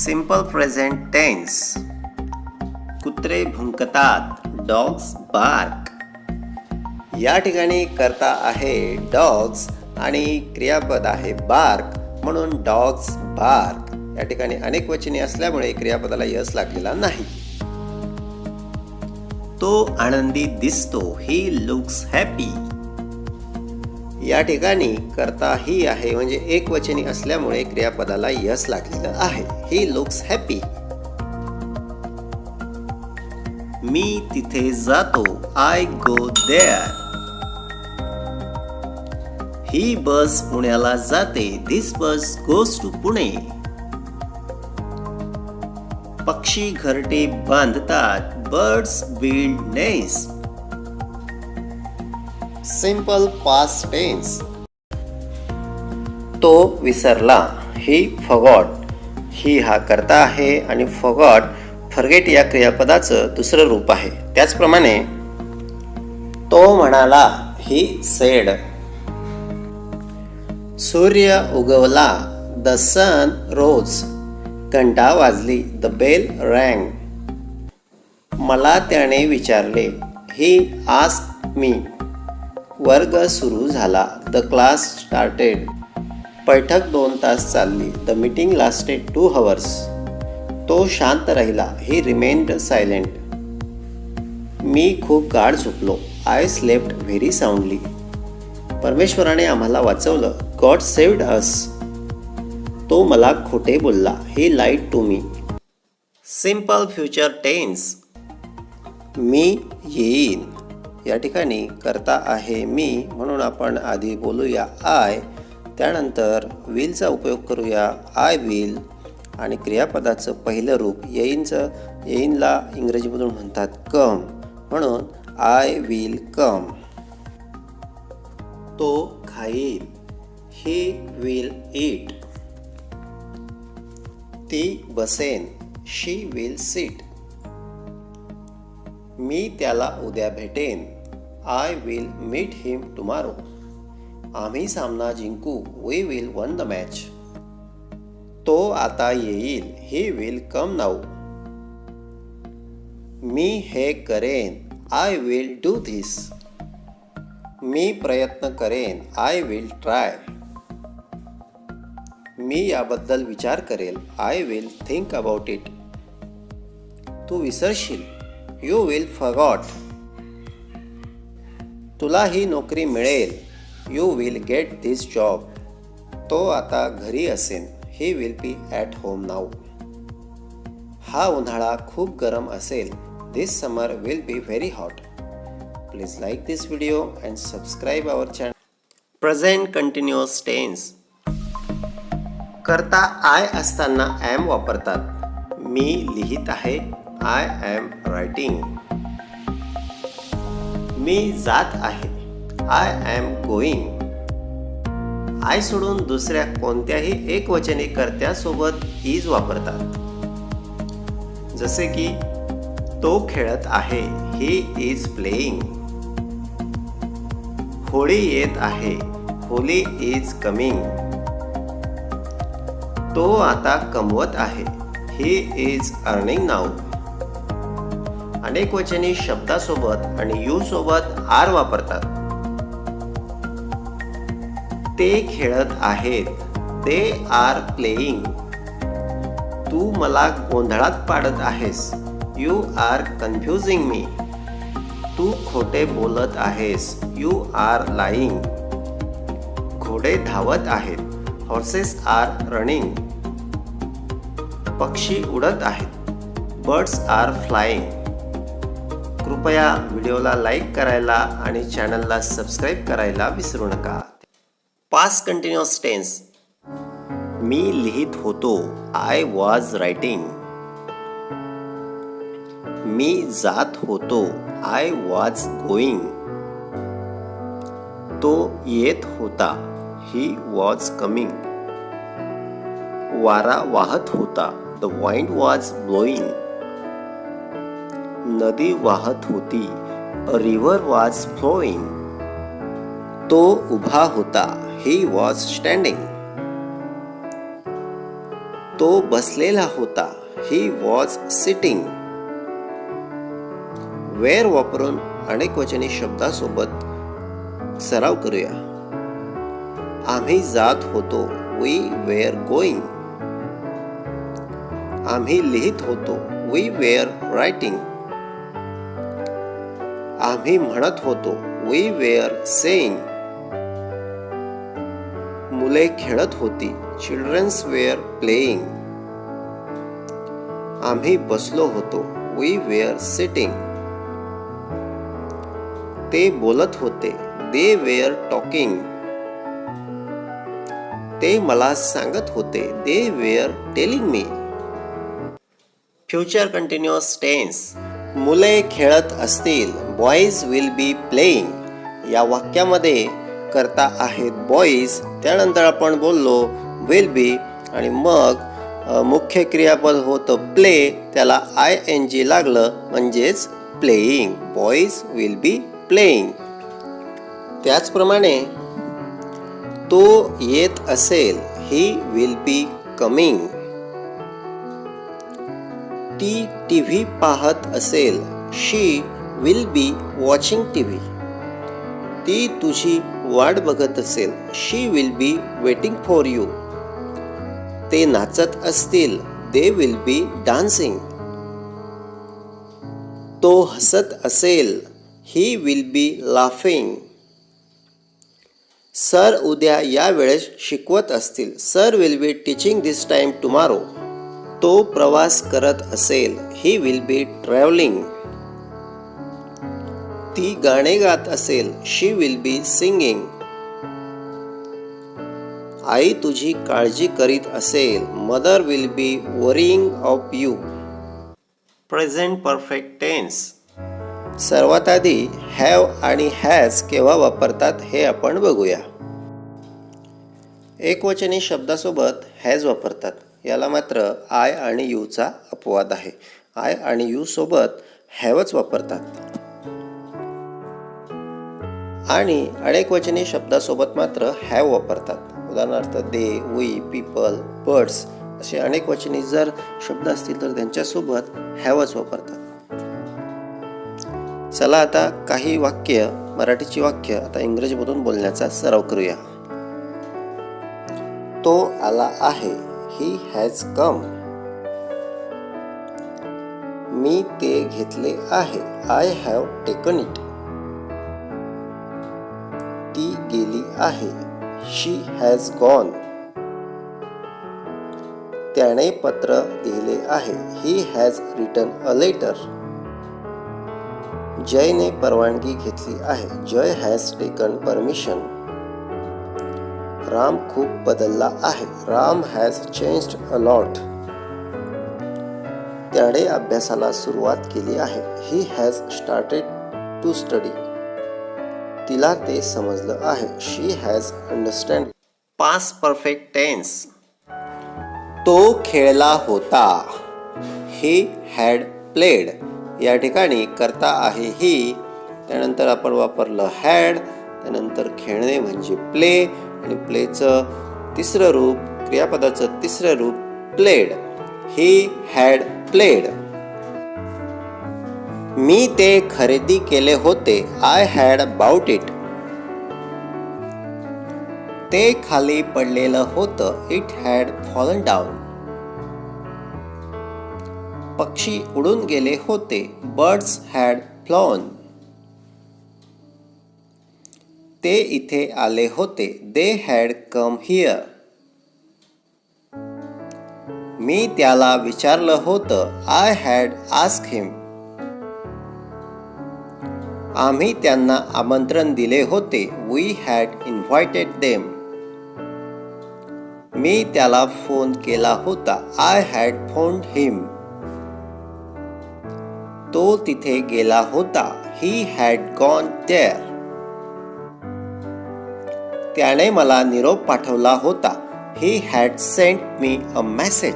Simple present tense. कुत्रे भुंकतात, dogs bark. या ठिकाणी कर्ता आहे डॉग्स आणि क्रियापद आहे बार्क, म्हणून डॉग्स बार्क. या ठिकाणी अनेक वचने असल्यामुळे क्रियापदाला यस लागलेला नाही. तो आनंदी दिसतो, ही लुक्स हॅपी. या ठिकाणी कर्ता ही आहे म्हणजे एक वचनी असल्यामुळे क्रियापदाला यस लागलेलं आहे. He looks happy. मी तिथे जातो, I go there. He bus पुण्याला जाते, this bus goes to Pune. पक्षी घरटे बांधतात, birds build nest. Simple past tense. तो विसरला, ही फॉगॉट. ही हा कर्ता आहे आणि फॉगॉट फॉरगेट या क्रियापदाचं दुसरं रूप आहे. त्याचप्रमाणे तो म्हणाला, ही सेड. सूर्य उगवला, द सन रोज. घंटा वाजली, द बेल रँग. मला त्याने विचारले, ही आस्क्ड मी. वर्ग सुरू झाला, द क्लास स्टार्टेड. बैठक 2 तास चालली, द मीटिंग लास्टेड 2 hours. तो शांत राहिला, ही रिमेन्ड सायलेंट. मी खूप गाढ झोपलो, आय स्लेप्ट व्हेरी साऊंडली. परमेश्वराने आम्हाला वाचवलं, गॉड सेव्ड अस. तो मला खोटे बोलला, he lied to me. Simple future tense. मी येईन. या ठिकाणी कर्ता आहे मी, म्हणून आपण आधी बोलूया आय, त्यानंतर विलचा उपयोग करूया आय विल, आणि क्रियापदाचं पहिलं रूप येईनला इंग्रजीमधून म्हणतात कम, म्हणून आय विल कम. तो खाईल, ही विल ईट. ती बसेन, शी विल सिट. मी त्याला उद्या भेटेन, I will meet him tomorrow. आम्ही सामना जिंकू, we will won the match. तो आता येईल, ही विल कम नाऊ. मी हे करेन, आय विल डू धिस. मी प्रयत्न करेन, आय विल ट्राय. मी याबद्दल विचार करेल, I will think about it. तू विसरशील, यू विल फॉरगॉट. तुला ही नोकरी मिळेल, you will get this job. तो आता घरी असेन, he will be at home now. हा उन्हाळा खूप गरम असेल, this summer will be very hot. Please like this video and subscribe our channel. Present continuous tense. कर्ता आय असताना ॲम वापरतात. मी लिहित आहे, आय ॲम रायटिंग. मी जात आहे, आय ॲम गोईंग. आय सोडून दुसऱ्या कोणत्याही एकवचनी कर्त्यासोबत इज वापरतात. जसे की तो खेळत आहे, ही इज प्लेइंग. होळी येत आहे, होली इज कमिंग. तो आता कमवत आहे, ही इज अर्निंग नाऊ. अनेक वचनी शब्दासोबत आणि यू सोबत आर वापरतात. ते खेळत आहेत, दे आर प्लेइंग. तू मला गोंधळात पाडत आहेस, यू आर कन्फ्युजिंग मी. तू खोटे बोलत आहेस, यू आर लाईंग. घोडे धावत आहेत, हॉर्सेस आर रनिंग. पक्षी उडत आहेत, बर्ड्स आर फ्लाइंग. कृपया व्हिडिओला लाईक करायला आणि चॅनलला सबस्क्राईब करायला विसरू नका. Past continuous tense. मी लिहित होतो, आय वॉज रायटिंग. मी जात होतो, आय वॉज गोईंग. तो येत होता, ही वॉज कमिंग. वारा वाहत होता, द वाइंड वॉज ब्लोईंग. नदी वाहत होती, अ रिव्हर वॉज फ्लोईंग. तो उभा होता, ही वॉज स्टँडिंग. तो बसलेला होता. He was sitting. where वापरून अनेकवचनी शब्दासोबत सराव करूया. आम्ही जात होतो. We were going. आम्ही लिहित होतो. We were writing. आम्ही म्हणत होतो. We were saying. मुले खेळत होती. Children were playing. आम्ही बसलो होतो. We were sitting. ते बोलत होते. They were talking. ते मला सांगत होते. They were telling me. Future continuous tense. मुले खेळत असतील. Boys will be playing. या वाक्यामध्ये करता आहेत बॉईज, त्यानंतर आपण बोललो विल बी आणि मग मुख्य क्रियापद होतं प्ले, त्याला ING लागलं म्हणजेच playing. Boys will be playing. त्याचप्रमाणे तो येत असेल. He will be coming. ती टीव्ही पाहत असेल. She will be watching TV. ती तुझी वाट बघत असेल. She will be waiting for you. ते नाचत असतील. They will be dancing. तो हसत असेल. He will be laughing. Sir उद्या या वेळेस शिकवत असतील. Sir will be teaching this time tomorrow. तो प्रवास करत असेल. He will B travelling. ती गाणे गात असेल. She will be singing. आई तुझी काळजी करीत असेल. Mother will be worrying of you. Present perfect tense. सर्वात आधी हॅव आणि हॅज केव्हा वापरतात हे आपण बघूया. एकवचनी शब्दासोबत हॅज वापरतात. याला मात्र आय आणि यूचा अपवाद आहे. आय आणि यू सोबत हॅवच वापरतात. आणि अनेकवचनी शब्दासोबत मात्र हॅव वापरतात. उदाहरणार्थ दे, वी, पीपल, बर्ड्स असे अनेकवचनी जर शब्द असतील तर त्यांच्यासोबत हॅवच वापरतात. चला आता काही वाक्य, मराठीची वाक्य आता इंग्रजीमधून बोलण्याचा सराव करूया. तो आला आहे. He has come. मी ते घेतले आहे. I have taken it. ती गेली आहे. She has gone. त्याने पत्र लिहिले आहे. He has written a letter. जयने परवानगी घेतली आहे. जय has taken permission. राम खूप बदलला आहे. Ram has changed a lot. त्याने अभ्यासाला सुरुवात केली आहे. He has started to study. तिला ते समजलं आहे. She has understood. Past perfect tense. तो खेळला होता. He had played. या ठिकाणी करता आहे ही, त्यानंतर आपण वापरलं had, त्यानंतर खेळणे म्हणजे प्ले आणि प्लेचं तिसरं रूप, क्रियापदाचं तिसरं रूप प्लेड. He had played. मी ते खरेदी केले होते. I had bought it. ते खाली पडलेलं होतं. It had fallen down. पक्षी उडून गेले होते. Birds had flown. ते इथे आले होते. They had come here. मी त्याला विचारलं होतं. I had asked him. आम्ही त्यांना आमंत्रण दिले होते. We had invited them. मी त्याला फोन केला होता. I had phoned him. तो तिथे गेला होता. He had gone there. त्याने मला निरोप पाठवला होता. He had sent me a message.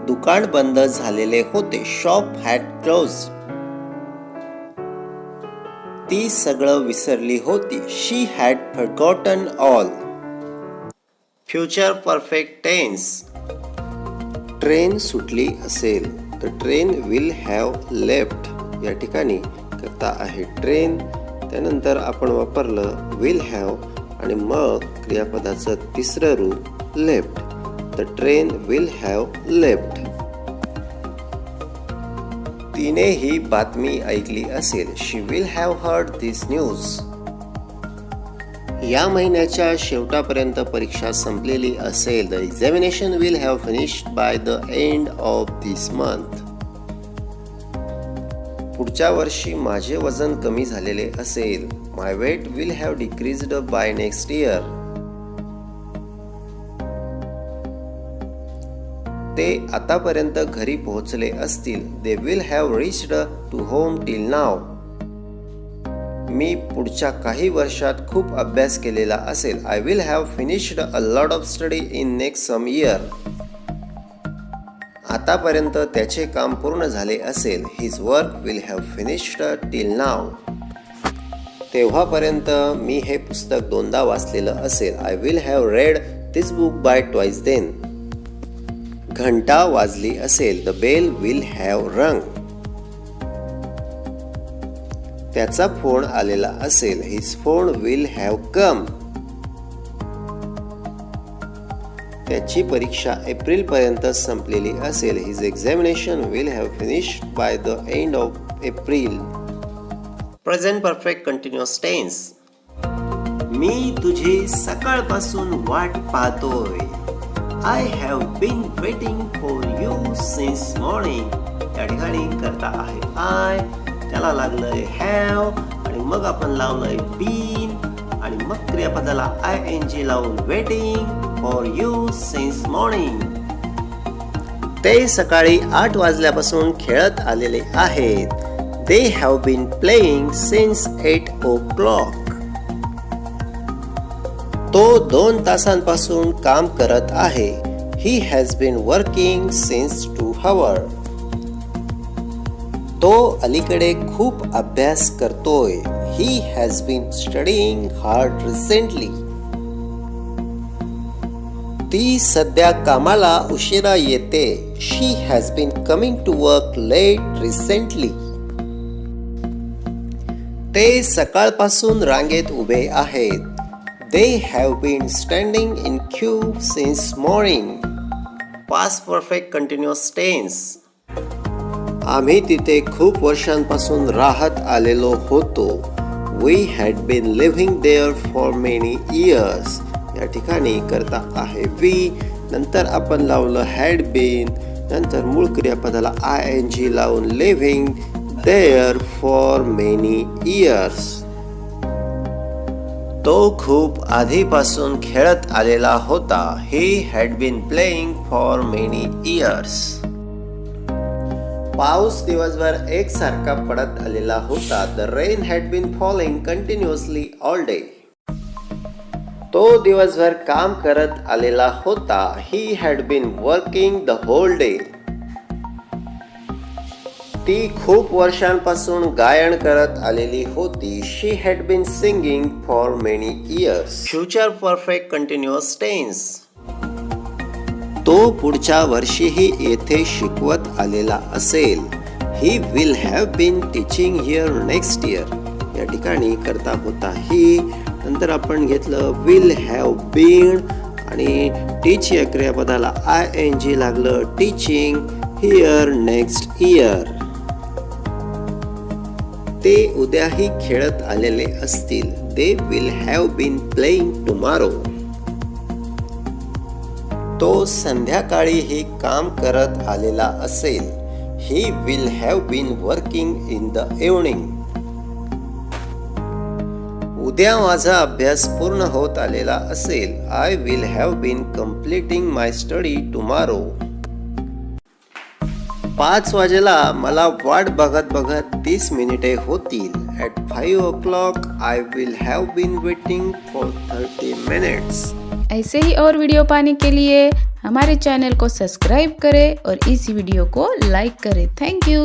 दुकान बंद झालेले होते. Shop had closed. ती सगळं विसरली होती. She had forgotten all. Future perfect tense. Train सुटली असेल the train will have left. या ठिकाणी करता आहे ट्रेन, त्यानंतर आपण वापरलं विल हॅव आणि मग क्रियापदाचं तिसरं रूप left. The train will have left. तिने ही बातमी ऐकली असेल. She will have heard this news. या महिन्याच्या शेवटापर्यंत परीक्षा संपलेली असेल. The examination will have finished by the end of this month. पुढच्या वर्षी माझे वजन कमी झालेले असेल. My weight will have decreased by next year. ते आतापर्यंत घरी पोहोचले असतील. They will have reached to home till now. मी पुढच्या काही वर्षात खूप अभ्यास केलेला असेल. I will have finished a lot of study in next some year. आतापर्यंत त्याचे काम पूर्ण झाले असेल. His work will have finished till now. तेव्हापर्यंत मी हे पुस्तक दोनदा वाचलेलं असेल. I will have read this book by twice then. घंटा वाजली असेल. द बेल विल हॅव रंग. त्याचा फोन आलेला असेल. His phone will have come. त्याची परीक्षा एप्रिल पर्यंत संपलेली असेल. His examination will have finished by the end of April. Present perfect continuous tense. मी तुझी सकाळपासून वाट पाहतोय. I have been waiting for you since morning. या ठिकाणी करता आहे आय, त्याला लागलंय हॅव आणि मग आपण लावलंय बीन आणि मग क्रियापदाला ING लावून waiting for you since morning. ते सकाळी 8 वाजल्यापासून खेळत आलेले आहेत. They have been playing since 8 o'clock. तो 2 तासांपासून काम करत आहे. He has been working since 2 hours. तो अलीकडे खूप अभ्यास करतोय. He has been studying hard recently. ती सध्या कामाला उशिरा येते. She has been coming to work late recently. ते सकाळपासून रांगेत उभे आहेत. They have bin standing in queue since morning. Past perfect continuous tense. आम्ही तिथे खूप वर्षांपासून राहत आलेलो होतो. We had been living there for many years. या ठिकाणी करता आहे वी, नंतर आपण लावलं हॅड बीन, नंतर मूळ क्रियापदाला ING लावून living there for many years. तो खूप आधीपासून खेळत आलेला होता. He had been playing for many years. पाऊस दिवसभर एकसारखा पडत आलेला होता. The rain had been falling continuously all day. तो दिवसभर काम करत आलेला होता. He had been working the whole day. ती खूप वर्षांपासून गायन करत आलेली होती. She had been singing for many years. Future perfect continuous tense. तो पुढच्या वर्षीही येथे शिकवत आलेला असेल. He will have been teaching here next year. या ठिकाणी करता होता ही, नंतर आपण घेतलं विल हॅव बीन आणि टीच या क्रियापदाला ING लागलं टीचिंग हिअर नेक्स्ट इयर. ते उद्याही खेळत आलेले असतील. They will have been playing tomorrow. तो संध्याकाळीही काम करत आलेला असेल. He will have been working in the evening. उद्या माझा अभ्यास पूर्ण होत आलेला असेल. I will have been completing my study tomorrow. 5 वाजेला मला वाट बघत बघत 30 मिनिटे होतील. At 5 o'clock I will have been waiting for 30 minutes. ऐसे ही और वीडियो पाने के लिए हमारे चैनल को सब्सक्राइब करें और इस वीडियो को लाइक करें। Thank you.